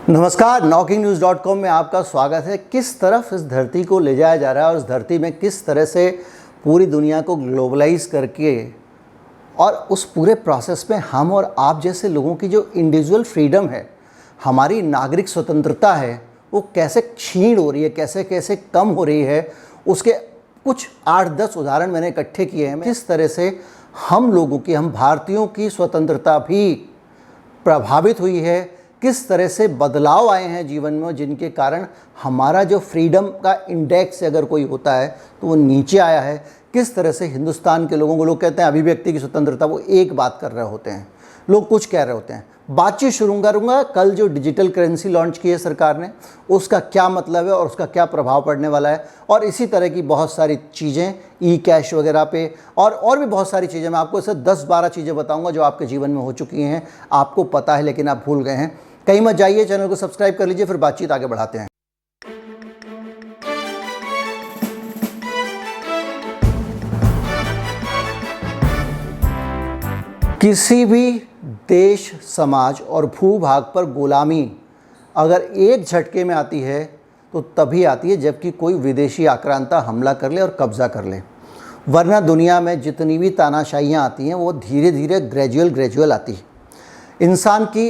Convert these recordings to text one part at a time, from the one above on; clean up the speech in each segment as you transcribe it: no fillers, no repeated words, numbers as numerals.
नमस्कार, knocking-news.com में आपका स्वागत है। किस तरफ इस धरती को ले जाया जा रहा है और इस धरती में किस तरह से पूरी दुनिया को ग्लोबलाइज करके और उस पूरे प्रोसेस में हम और आप जैसे लोगों की जो इंडिविजुअल फ्रीडम है, हमारी नागरिक स्वतंत्रता है, वो कैसे क्षीण हो रही है, कैसे कैसे कम हो रही है, उसके कुछ 8-10 उदाहरण मैंने इकट्ठे किए हैं। किस तरह से हम लोगों की, हम भारतीयों की स्वतंत्रता भी प्रभावित हुई है, किस तरह से बदलाव आए हैं जीवन में जिनके कारण हमारा जो फ्रीडम का इंडेक्स अगर कोई होता है तो वो नीचे आया है। किस तरह से हिंदुस्तान के लोगों को, लोग कहते हैं अभिव्यक्ति की स्वतंत्रता, वो एक बात कर रहे होते हैं, लोग कुछ कह रहे होते हैं। बातचीत शुरू करूँगा कल जो डिजिटल करेंसी लॉन्च की है सरकार ने, उसका क्या मतलब है और उसका क्या प्रभाव पड़ने वाला है, और इसी तरह की बहुत सारी चीज़ें, ई कैश वगैरह पे और भी बहुत सारी चीज़ें। मैं आपको ऐसे 10-12 चीज़ें बताऊंगा जो आपके जीवन में हो चुकी हैं, आपको पता है लेकिन आप भूल गए हैं। कहीं मत जाइए, चैनल को सब्सक्राइब कर लीजिए, फिर बातचीत आगे बढ़ाते हैं। किसी भी देश, समाज और भूभाग पर गुलामी अगर एक झटके में आती है तो तभी आती है जबकि कोई विदेशी आक्रांता हमला कर ले और कब्जा कर ले, वरना दुनिया में जितनी भी तानाशाहियाँ आती हैं वो धीरे धीरे ग्रेजुअल आती है। इंसान की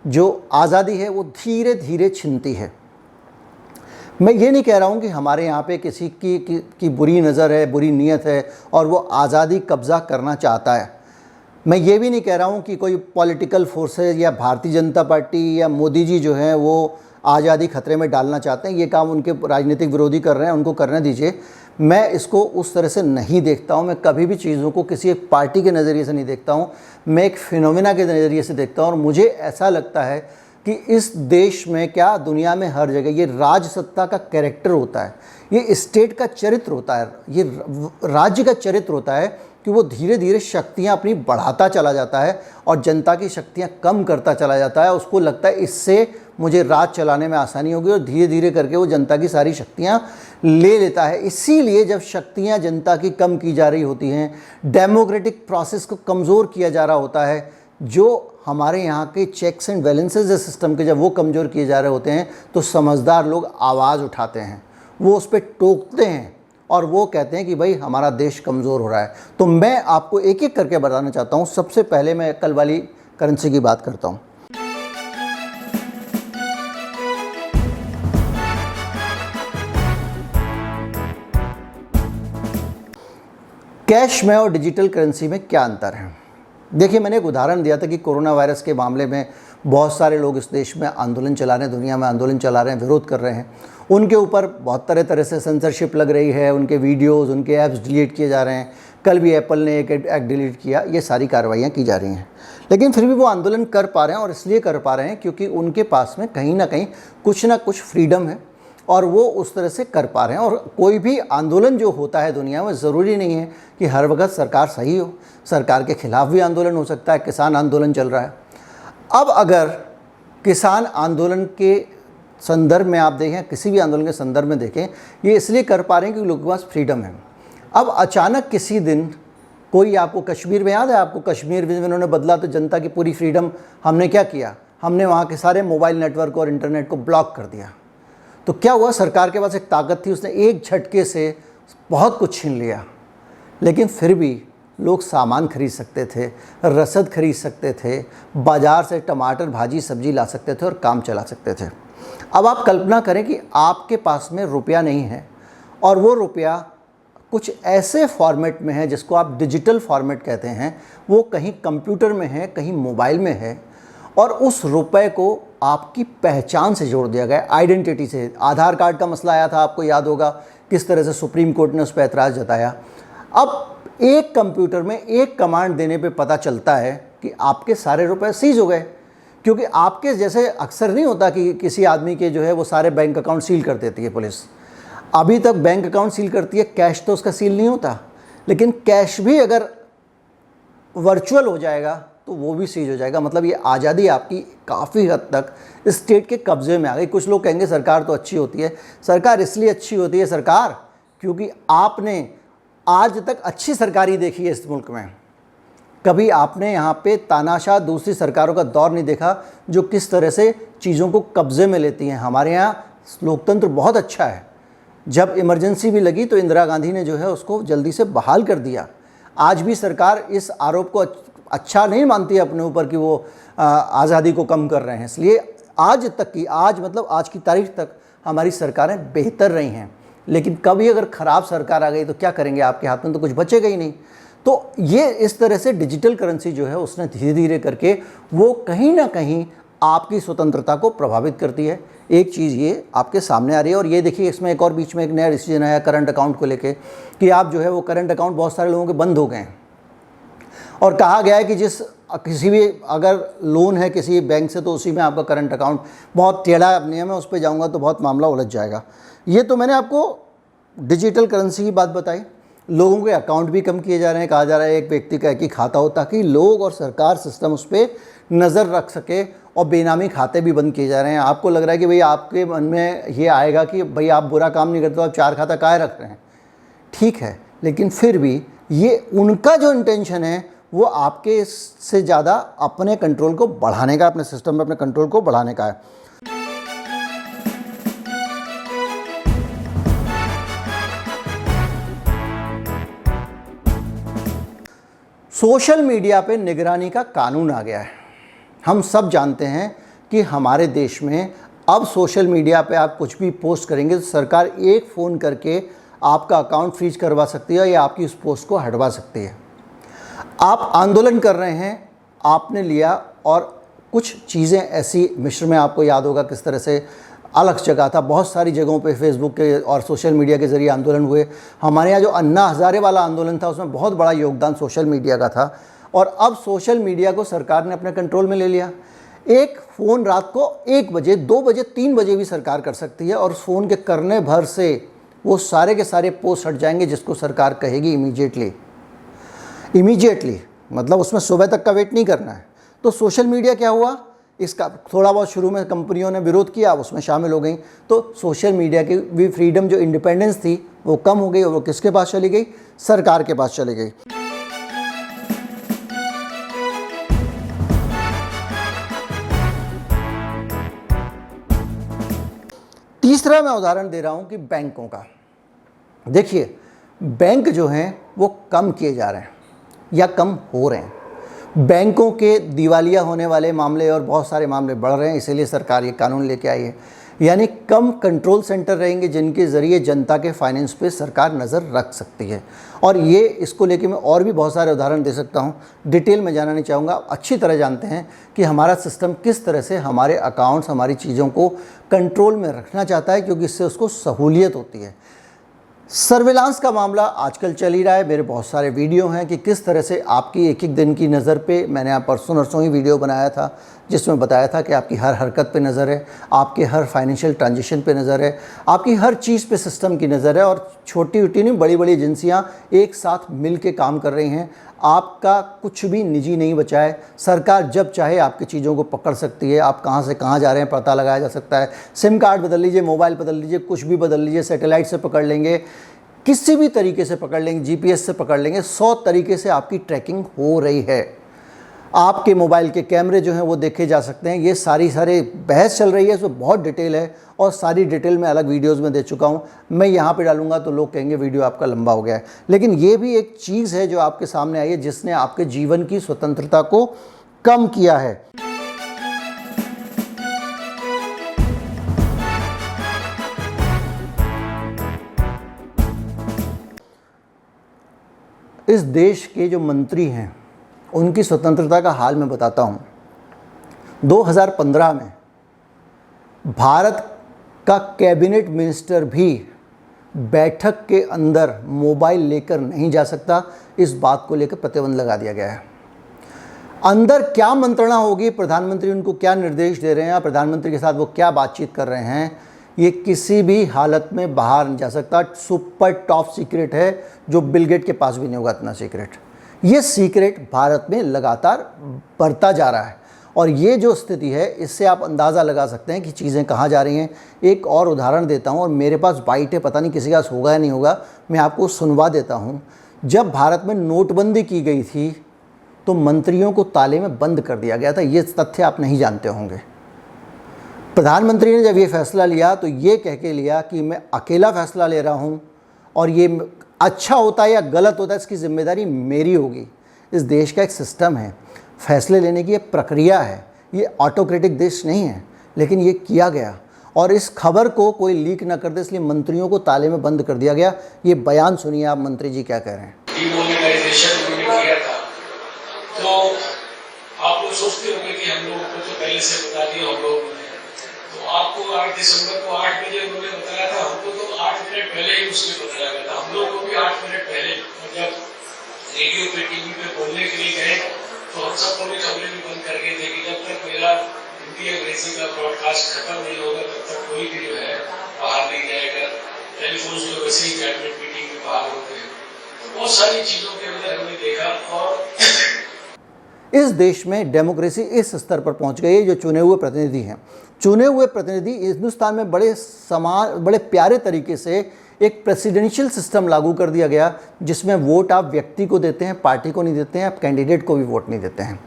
जो आज़ादी है वो धीरे धीरे छिनती है। मैं ये नहीं कह रहा हूँ कि हमारे यहाँ पे किसी की बुरी नज़र है, बुरी नीयत है और वो आज़ादी कब्ज़ा करना चाहता है। मैं ये भी नहीं कह रहा हूँ कि कोई पॉलिटिकल फोर्सेस या भारतीय जनता पार्टी या मोदी जी जो हैं वो आज़ादी खतरे में डालना चाहते हैं। ये काम उनके राजनीतिक विरोधी कर रहे हैं, उनको करने दीजिए। मैं इसको उस तरह से नहीं देखता हूँ। मैं कभी भी चीज़ों को किसी एक पार्टी के नज़रिए से नहीं देखता हूँ, मैं एक फिनोमिना के नज़रिए से देखता हूँ। और मुझे ऐसा लगता है कि इस देश में, क्या दुनिया में, हर जगह ये राजसत्ता का कैरेक्टर होता है, ये स्टेट का चरित्र होता है, ये राज्य का चरित्र होता है कि वो धीरे धीरे शक्तियाँ अपनी बढ़ाता चला जाता है और जनता की शक्तियाँ कम करता चला जाता है। उसको लगता है इससे मुझे राज चलाने में आसानी होगी और धीरे धीरे करके वो जनता की सारी शक्तियाँ ले लेता है। इसीलिए जब शक्तियाँ जनता की कम की जा रही होती हैं, डेमोक्रेटिक प्रोसेस को कमज़ोर किया जा रहा होता है, जो हमारे यहाँ के चेक्स एंड बैलेंसेज सिस्टम के जब वो कमज़ोर किए जा रहे होते हैं तो समझदार लोग आवाज़ उठाते हैं, वो उस पर टोकते हैं और वो कहते हैं कि भाई हमारा देश कमज़ोर हो रहा है। तो मैं आपको एक एक करके बताना चाहता हूँ। सबसे पहले मैं कल वाली करेंसी की बात करता हूँ। कैश में और डिजिटल करेंसी में क्या अंतर है? देखिए, मैंने एक उदाहरण दिया था कि कोरोना वायरस के मामले में बहुत सारे लोग इस देश में आंदोलन चला रहे हैं, दुनिया में आंदोलन चला रहे हैं, विरोध कर रहे हैं। उनके ऊपर बहुत तरह से सेंसरशिप लग रही है, उनके वीडियोस, उनके ऐप्स डिलीट किए जा रहे हैं। कल भी एप्पल ने एक एक्ट डिलीट किया। ये सारी कार्रवाइयाँ की जा रही हैं, लेकिन फिर भी वो आंदोलन कर पा रहे हैं और इसलिए कर पा रहे हैं क्योंकि उनके पास में कहीं ना कुछ फ्रीडम है और वो उस तरह से कर पा रहे हैं। और कोई भी आंदोलन जो होता है दुनिया में, ज़रूरी नहीं है कि हर वक्त सरकार सही हो, सरकार के खिलाफ भी आंदोलन हो सकता है। किसान आंदोलन चल रहा है। अब अगर किसान आंदोलन के संदर्भ में आप देखें, किसी भी आंदोलन के संदर्भ में देखें, ये इसलिए कर पा रहे हैं क्योंकि लोगों के पास फ्रीडम है। अब अचानक किसी दिन कोई, आपको कश्मीर में याद है, आपको कश्मीर में उन्होंने बदला तो जनता की पूरी फ्रीडम, हमने क्या किया, हमने वहाँ के सारे मोबाइल नेटवर्क और इंटरनेट को ब्लॉक कर दिया। तो क्या हुआ, सरकार के पास एक ताकत थी, उसने एक झटके से बहुत कुछ छीन लिया। लेकिन फिर भी लोग सामान खरीद सकते थे, रसद खरीद सकते थे, बाज़ार से टमाटर, भाजी, सब्जी ला सकते थे और काम चला सकते थे। अब आप कल्पना करें कि आपके पास में रुपया नहीं है और वो रुपया कुछ ऐसे फॉर्मेट में है जिसको आप डिजिटल फॉर्मेट कहते हैं, वो कहीं कंप्यूटर में है, कहीं मोबाइल में है, और उस रुपए को आपकी पहचान से जोड़ दिया गया, आइडेंटिटी से। आधार कार्ड का मसला आया था, आपको याद होगा किस तरह से सुप्रीम कोर्ट ने उस पर ऐतराज़ जताया। अब एक कंप्यूटर में एक कमांड देने पे पता चलता है कि आपके सारे रुपए सीज हो गए, क्योंकि आपके जैसे अक्सर नहीं होता कि किसी आदमी के जो है वो सारे बैंक अकाउंट सील कर देती है पुलिस। अभी तक बैंक अकाउंट सील करती है, कैश तो उसका सील नहीं होता, लेकिन कैश भी अगर वर्चुअल हो जाएगा तो वो भी सीज हो जाएगा। मतलब ये आज़ादी आपकी काफ़ी हद तक स्टेट के कब्ज़े में आ गई। कुछ लोग कहेंगे सरकार तो अच्छी होती है। सरकार इसलिए अच्छी होती है सरकार क्योंकि आपने आज तक अच्छी सरकारी देखी है इस मुल्क में। कभी आपने यहाँ पे तानाशाह दूसरी सरकारों का दौर नहीं देखा जो किस तरह से चीज़ों को कब्जे में लेती हैं। हमारे यहाँ लोकतंत्र बहुत अच्छा है। जब इमरजेंसी भी लगी तो इंदिरा गांधी ने जो है उसको जल्दी से बहाल कर दिया। आज भी सरकार इस आरोप को अच्छा नहीं मानती है अपने ऊपर कि वो आज़ादी को कम कर रहे हैं। इसलिए आज तक की आज की तारीख तक हमारी सरकारें बेहतर रही हैं। लेकिन कभी अगर ख़राब सरकार आ गई तो क्या करेंगे, आपके हाथ में तो कुछ बचेगा ही नहीं। तो ये इस तरह से डिजिटल करेंसी जो है उसने धीरे धीरे करके वो कहीं ना कहीं आपकी स्वतंत्रता को प्रभावित करती है। एक चीज़ ये आपके सामने आ रही है। और ये देखिए, इसमें एक और बीच में एक नया डिसीजन आया करंट अकाउंट को लेके कि आप जो है वो करंट अकाउंट बहुत सारे लोगों के बंद हो गए हैं और कहा गया है कि किसी भी अगर लोन है किसी बैंक से तो उसी में आपका करंट अकाउंट, बहुत टेढ़ा नियम है, उस पर जाऊँगा तो बहुत मामला उलझ जाएगा। ये तो मैंने आपको डिजिटल करेंसी की बात बताई। लोगों के अकाउंट भी कम किए जा रहे हैं। कहा जा रहा है एक व्यक्ति का एक ही खाता हो ताकि लोग और सरकार सिस्टम उस पर नज़र रख सके, और बेनामी खाते भी बंद किए जा रहे हैं। आपको लग रहा है कि भाई आपके मन में ये आएगा कि भाई आप बुरा काम नहीं करते तो आप 4 खाता काहे रख रहे हैं। ठीक है, लेकिन फिर भी ये उनका जो इंटेंशन है वो आपके से ज़्यादा अपने कंट्रोल को बढ़ाने का, अपने सिस्टम में अपने कंट्रोल को बढ़ाने का है। सोशल मीडिया पे निगरानी का कानून आ गया है। हम सब जानते हैं कि हमारे देश में अब सोशल मीडिया पे आप कुछ भी पोस्ट करेंगे तो सरकार एक फ़ोन करके आपका अकाउंट फ्रीज करवा सकती है या आपकी उस पोस्ट को हटवा सकती है। आप आंदोलन कर रहे हैं, आपने लिया और कुछ चीज़ें ऐसी मिस्र में आपको याद होगा किस तरह से अलग जगह था, बहुत सारी जगहों पे फेसबुक के और सोशल मीडिया के ज़रिए आंदोलन हुए। हमारे यहाँ जो अन्ना हज़ारे वाला आंदोलन था उसमें बहुत बड़ा योगदान सोशल मीडिया का था। और अब सोशल मीडिया को सरकार ने अपने कंट्रोल में ले लिया। एक फ़ोन रात को 1 बजे, 2 बजे, 3 बजे भी सरकार कर सकती है और फ़ोन के करने भर से वो सारे के सारे पोस्ट हट जाएंगे जिसको सरकार कहेगी इमीडिएटली, मतलब उसमें सुबह तक का वेट नहीं करना है। तो सोशल मीडिया क्या हुआ, इसका थोड़ा बहुत शुरू में कंपनियों ने विरोध किया, उसमें शामिल हो गई, तो सोशल मीडिया की भी फ्रीडम जो इंडिपेंडेंस थी वो कम हो गई और वो किसके पास चली गई, सरकार के पास चली गई। तीसरा मैं उदाहरण दे रहा हूं कि बैंकों का। देखिए, बैंक जो हैं वो कम किए जा रहे हैं या कम हो रहे हैं। बैंकों के दिवालिया होने वाले मामले और बहुत सारे मामले बढ़ रहे हैं, इसीलिए सरकार ये कानून लेके आई है। यानी कम कंट्रोल सेंटर रहेंगे जिनके ज़रिए जनता के फाइनेंस पे सरकार नज़र रख सकती है। और ये इसको लेके मैं और भी बहुत सारे उदाहरण दे सकता हूँ, डिटेल में जाना नहीं चाहूँगा। अच्छी तरह जानते हैं कि हमारा सिस्टम किस तरह से हमारे अकाउंट्स, हमारी चीज़ों को कंट्रोल में रखना चाहता है, क्योंकि इससे उसको सहूलियत होती है। सर्विलांस का मामला आजकल चल ही रहा है। मेरे बहुत सारे वीडियो हैं कि किस तरह से आपकी एक एक दिन की नज़र पे, मैंने आप परसों नरसों ही वीडियो बनाया था जिसमें बताया था कि आपकी हर हरकत पे नज़र है, आपके हर फाइनेंशियल ट्रांजेक्शन पे नज़र है, आपकी हर चीज़ पे सिस्टम की नज़र है। और छोटी छोटी नहीं, बड़ी बड़ी एजेंसियाँ एक साथ मिल के काम कर रही हैं। आपका कुछ भी निजी नहीं बचा है। सरकार जब चाहे आपकी चीज़ों को पकड़ सकती है। आप कहाँ से कहाँ जा रहे हैं पता लगाया जा सकता है। सिम कार्ड बदल लीजिए, मोबाइल बदल लीजिए, कुछ भी बदल लीजिए, सैटेलाइट से पकड़ लेंगे, किसी भी तरीके से पकड़ लेंगे, जीपीएस से पकड़ लेंगे। 100 तरीके से आपकी ट्रैकिंग हो रही है। आपके मोबाइल के कैमरे जो हैं वो देखे जा सकते हैं। ये सारी बहस चल रही है, इसमें बहुत डिटेल है और सारी डिटेल मैं अलग वीडियोस में दे चुका हूँ। मैं यहाँ पे डालूंगा तो लोग कहेंगे वीडियो आपका लंबा हो गया है। लेकिन ये भी एक चीज़ है जो आपके सामने आई है जिसने आपके जीवन की स्वतंत्रता को कम किया है। इस देश के जो मंत्री हैं उनकी स्वतंत्रता का हाल मैं बताता हूँ। 2015 में भारत का कैबिनेट मिनिस्टर भी बैठक के अंदर मोबाइल लेकर नहीं जा सकता। इस बात को लेकर प्रतिबंध लगा दिया गया है। अंदर क्या मंत्रणा होगी, प्रधानमंत्री उनको क्या निर्देश दे रहे हैं या प्रधानमंत्री के साथ वो क्या बातचीत कर रहे हैं, ये किसी भी हालत में बाहर नहीं जा सकता। सुपर टॉप सीक्रेट है जो बिल गेट के पास भी नहीं होगा इतना सीक्रेट। ये सीक्रेट भारत में लगातार बढ़ता जा रहा है और ये जो स्थिति है इससे आप अंदाज़ा लगा सकते हैं कि चीज़ें कहाँ जा रही हैं। एक और उदाहरण देता हूँ और मेरे पास बाइट है, पता नहीं किसी के पास होगा या नहीं होगा, मैं आपको सुनवा देता हूँ। जब भारत में नोटबंदी की गई थी तो मंत्रियों को ताले में बंद कर दिया गया था। ये तथ्य आप नहीं जानते होंगे। प्रधानमंत्री ने जब ये फैसला लिया तो ये कह के लिया कि मैं अकेला फैसला ले रहा हूँ और ये अच्छा होता है या गलत होता है इसकी जिम्मेदारी मेरी होगी। इस देश का एक सिस्टम है, फैसले लेने की एक प्रक्रिया है, ये ऑटोक्रेटिक देश नहीं है, लेकिन ये किया गया और इस खबर को कोई लीक ना कर दे इसलिए मंत्रियों को ताले में बंद कर दिया गया। ये बयान सुनिए आप मंत्री जी क्या कह रहे हैं। डिमोनेटाइजेशन किया था तो आप लोग सोचते होंगे कि हम लोगों को तो पहले से बता दिया हम लोग, तो आपको 8 दिसंबर को 8 बजे उन्होंने बताया था, हमको तो 8 मिनट पहले ही उसने बताया गया था। हम लोग को भी 8 मिनट पहले जब रेडियो पे टीवी पे बोलने के लिए गए तो हम सब पूरी खबरें भी बंद कर गए थे कि जब तक मेरा हिंदी अंग्रेजी का ब्रॉडकास्ट खत्म नहीं होगा तब तक कोई भी जो है बाहर नहीं जाएगा। टेलीफोन जो वैसे ही कैबिनेट मीटिंग में बाहर होते हैं, तो बहुत सारी चीजों के अंदर हमने देखा। और इस देश में डेमोक्रेसी इस स्तर पर पहुंच गई है जो चुने हुए प्रतिनिधि हैं। चुने हुए प्रतिनिधि हिंदुस्तान में बड़े प्यारे तरीके से एक प्रेसिडेंशियल सिस्टम लागू कर दिया गया जिसमें वोट आप व्यक्ति को देते हैं, पार्टी को नहीं देते हैं, आप कैंडिडेट को भी वोट नहीं देते हैं।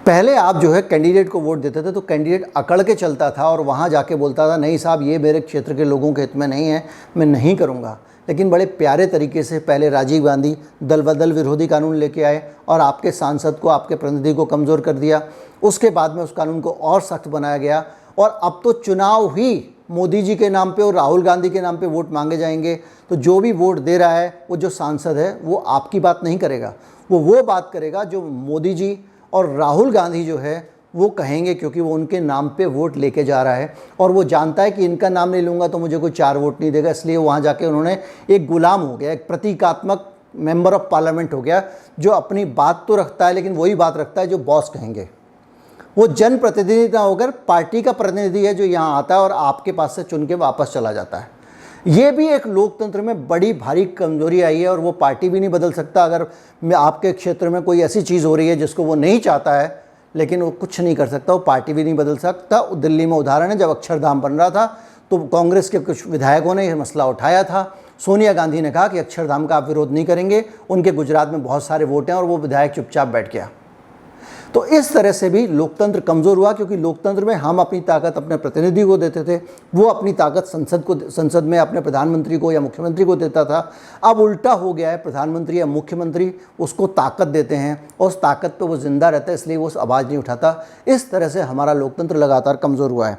पहले आप जो है कैंडिडेट को वोट देते थे तो कैंडिडेट अकड़ के चलता था और वहाँ जाके बोलता था नहीं साहब ये मेरे क्षेत्र के लोगों के हित में नहीं है, मैं नहीं करूँगा। लेकिन बड़े प्यारे तरीके से पहले राजीव गांधी दल बदल विरोधी कानून लेके आए और आपके सांसद को, आपके प्रतिनिधि को कमज़ोर कर दिया। उसके बाद में उस कानून को और सख्त बनाया गया और अब तो चुनाव ही मोदी जी के नाम पे और राहुल गांधी के नाम पे वोट मांगे जाएंगे। तो जो भी वोट दे रहा है वो जो सांसद है वो आपकी बात नहीं करेगा, वो बात करेगा जो मोदी जी और राहुल गांधी जो है वो कहेंगे, क्योंकि वो उनके नाम पे वोट लेके जा रहा है और वो जानता है कि इनका नाम नहीं लूँगा तो मुझे कोई 4 वोट नहीं देगा। इसलिए वहाँ जाके उन्होंने एक गुलाम हो गया, एक प्रतीकात्मक मेंबर ऑफ पार्लियामेंट हो गया जो अपनी बात तो रखता है लेकिन वही बात रखता है जो बॉस कहेंगे। वो जनप्रतिनिधि ना होकर पार्टी का प्रतिनिधि है जो यहाँ आता है और आपके पास से चुन के वापस चला जाता है। ये भी एक लोकतंत्र में बड़ी भारी कमजोरी आई है और वो पार्टी भी नहीं बदल सकता। अगर आपके क्षेत्र में कोई ऐसी चीज़ हो रही है जिसको वो नहीं चाहता है लेकिन वो कुछ नहीं कर सकता, वो पार्टी भी नहीं बदल सकता। दिल्ली में उदाहरण है, जब अक्षरधाम बन रहा था तो कांग्रेस के कुछ विधायकों ने यह मसला उठाया था। सोनिया गांधी ने कहा कि अक्षरधाम का आप विरोध नहीं करेंगे, उनके गुजरात में बहुत सारे वोट हैं, और वो विधायक चुपचाप बैठ गया। तो इस तरह से भी लोकतंत्र कमज़ोर हुआ, क्योंकि लोकतंत्र में हम अपनी ताकत अपने प्रतिनिधि को देते थे, वो अपनी ताकत संसद में अपने प्रधानमंत्री को या मुख्यमंत्री को देता था। अब उल्टा हो गया है, प्रधानमंत्री या मुख्यमंत्री उसको ताकत देते हैं और उस ताकत पे वो ज़िंदा रहता है, इसलिए वो आवाज़ नहीं उठाता। इस तरह से हमारा लोकतंत्र लगातार कमज़ोर हुआ है।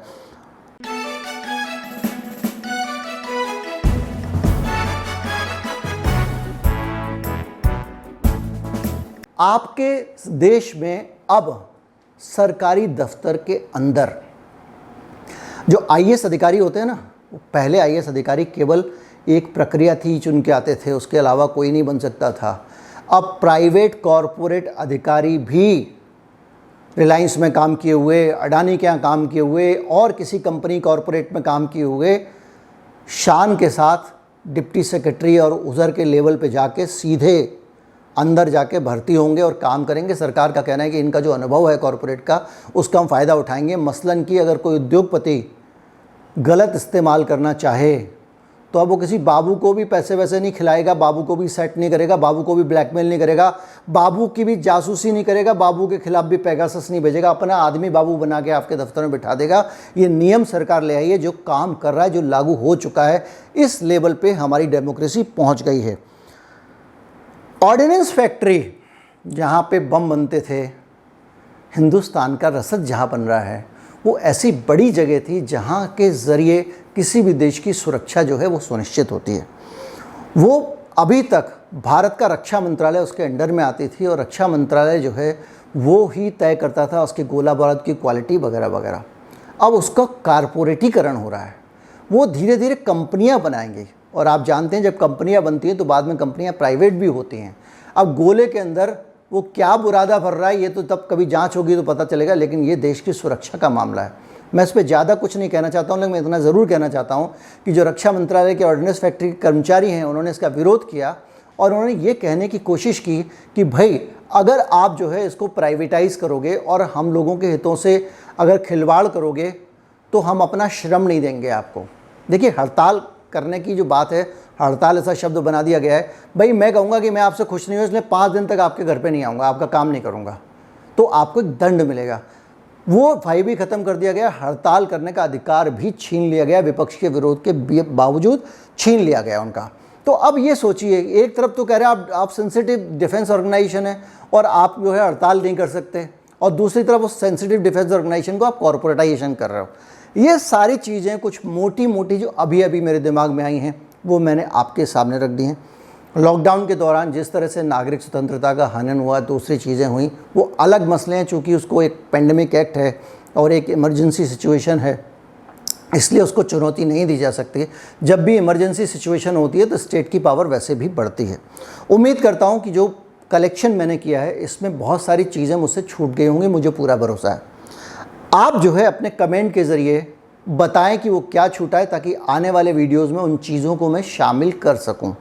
आपके देश में अब सरकारी दफ्तर के अंदर जो आईएएस अधिकारी होते हैं ना, पहले आईएएस अधिकारी केवल एक प्रक्रिया थी, चुन के आते थे, उसके अलावा कोई नहीं बन सकता था। अब प्राइवेट कॉरपोरेट अधिकारी भी रिलायंस में काम किए हुए, अडानी के यहाँ काम किए हुए और किसी कंपनी कॉरपोरेट में काम किए हुए शान के साथ डिप्टी सेक्रेटरी और उधर के लेवल पे जाके सीधे अंदर जाके भर्ती होंगे और काम करेंगे। सरकार का कहना है कि इनका जो अनुभव है कॉरपोरेट का उसका हम फ़ायदा उठाएंगे। मसलन कि अगर कोई उद्योगपति गलत इस्तेमाल करना चाहे तो अब वो किसी बाबू को भी पैसे वैसे नहीं खिलाएगा, बाबू को भी सेट नहीं करेगा, बाबू को भी ब्लैकमेल नहीं करेगा, बाबू की भी जासूसी नहीं करेगा, बाबू के खिलाफ भी पेगासस नहीं भेजेगा, अपना आदमी बाबू बना के आपके दफ्तर में बिठा देगा। ये नियम सरकार ले आई है जो काम कर रहा है, जो लागू हो चुका है। इस लेवल पे हमारी डेमोक्रेसी पहुंच गई है। ऑर्डिनेंस फैक्ट्री जहाँ पे बम बनते थे, हिंदुस्तान का रसद जहाँ बन रहा है, वो ऐसी बड़ी जगह थी जहाँ के ज़रिए किसी भी देश की सुरक्षा जो है वो सुनिश्चित होती है। वो अभी तक भारत का रक्षा मंत्रालय उसके अंडर में आती थी और रक्षा मंत्रालय जो है वो ही तय करता था उसके गोला बारूद की क्वालिटी वगैरह वगैरह। अब उसका कारपोरेटीकरण हो रहा है, वो धीरे धीरे कंपनियां बनाएंगी। और आप जानते हैं जब कंपनियां बनती हैं तो बाद में कंपनियां प्राइवेट भी होती हैं। अब गोले के अंदर वो क्या बुरादा भर रहा है ये तो तब कभी जांच होगी तो पता चलेगा, लेकिन ये देश की सुरक्षा का मामला है। मैं इस पर ज़्यादा कुछ नहीं कहना चाहता हूँ, लेकिन मैं इतना ज़रूर कहना चाहता हूँ कि जो रक्षा मंत्रालय के ऑर्डिनेंस फैक्ट्री के कर्मचारी हैं उन्होंने इसका विरोध किया और उन्होंने ये कहने की कोशिश की कि भाई अगर आप जो है इसको प्राइवेटाइज़ करोगे और हम लोगों के हितों से अगर खिलवाड़ करोगे तो हम अपना श्रम नहीं देंगे आपको। देखिए, हड़ताल करने की जो बात है हड़ताल ऐसा शब्द बना दिया गया है, भाई मैं कहूँगा कि मैं आपसे खुश नहीं हूँ इसलिए 5 दिन तक आपके घर पे नहीं आऊँगा, आपका काम नहीं करूँगा, तो आपको एक दंड मिलेगा। वो भाई भी ख़त्म कर दिया गया, हड़ताल करने का अधिकार भी छीन लिया गया, विपक्ष के विरोध के बावजूद छीन लिया गया उनका। तो अब ये सोचिए, एक तरफ तो कह रहे हैं आप सेंसिटिव डिफेंस ऑर्गेनाइजेशन है और आप जो है हड़ताल नहीं कर सकते, और दूसरी तरफ उस सेंसिटिव डिफेंस ऑर्गेनाइजेशन को आप कॉर्पोरेटाइजेशन कर रहे हो। ये सारी चीज़ें कुछ मोटी मोटी जो अभी अभी मेरे दिमाग में आई हैं वो मैंने आपके सामने रख दी हैं। लॉकडाउन के दौरान जिस तरह से नागरिक स्वतंत्रता का हनन हुआ, दूसरी चीज़ें हुई, वो अलग मसले हैं, चूँकि उसको एक पेंडेमिक एक्ट है और एक इमरजेंसी सिचुएशन है, इसलिए उसको चुनौती नहीं दी जा सकती। जब भी इमरजेंसी सिचुएशन होती है तो स्टेट की पावर वैसे भी बढ़ती है। उम्मीद करता हूँ कि जो कलेक्शन मैंने किया है इसमें बहुत सारी चीज़ें मुझसे छूट गई होंगी, मुझे पूरा भरोसा है। आप जो है अपने कमेंट के ज़रिए बताएं कि वो क्या छूटा है, ताकि आने वाले वीडियोज़ में उन चीज़ों को मैं शामिल कर सकूँ।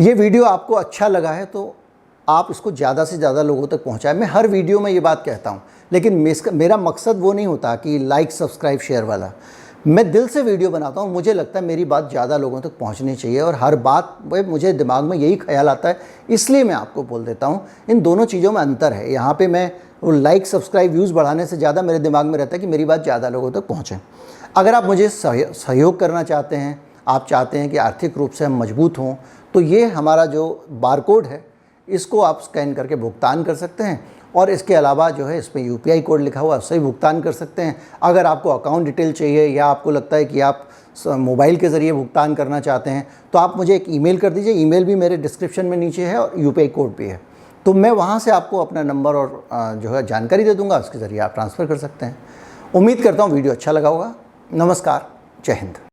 ये वीडियो आपको अच्छा लगा है तो आप इसको ज़्यादा से ज़्यादा लोगों तक पहुँचाएं। मैं हर वीडियो में ये बात कहता हूँ, लेकिन मेरा मकसद वो नहीं होता कि लाइक सब्सक्राइब शेयर वाला। मैं दिल से वीडियो बनाता हूँ, मुझे लगता है मेरी बात ज़्यादा लोगों तक पहुँचनी चाहिए, और हर बात मुझे दिमाग में यही ख्याल आता है, इसलिए मैं आपको बोल देता हूँ। इन दोनों चीज़ों में अंतर है। यहाँ पे मैं वो लाइक सब्सक्राइब व्यूज़ बढ़ाने से ज़्यादा मेरे दिमाग में रहता है कि मेरी बात ज़्यादा लोगों तक पहुँचे। अगर आप मुझे सहयोग करना चाहते हैं, आप चाहते हैं कि आर्थिक रूप से हम मजबूत हों, तो ये हमारा जो बारकोड है इसको आप स्कैन करके भुगतान कर सकते हैं, और इसके अलावा जो है इसमें UPI कोड लिखा हुआ है उससे भी भुगतान कर सकते हैं। अगर आपको अकाउंट डिटेल चाहिए या आपको लगता है कि आप मोबाइल के ज़रिए भुगतान करना चाहते हैं तो आप मुझे एक ईमेल कर दीजिए। ईमेल भी मेरे डिस्क्रिप्शन में नीचे है और UPI कोड भी है, तो मैं वहाँ से आपको अपना नंबर और जो है जानकारी दे दूँगा, उसके ज़रिए आप ट्रांसफ़र कर सकते हैं। उम्मीद करता हूँ वीडियो अच्छा लगा होगा। नमस्कार, जय हिंद।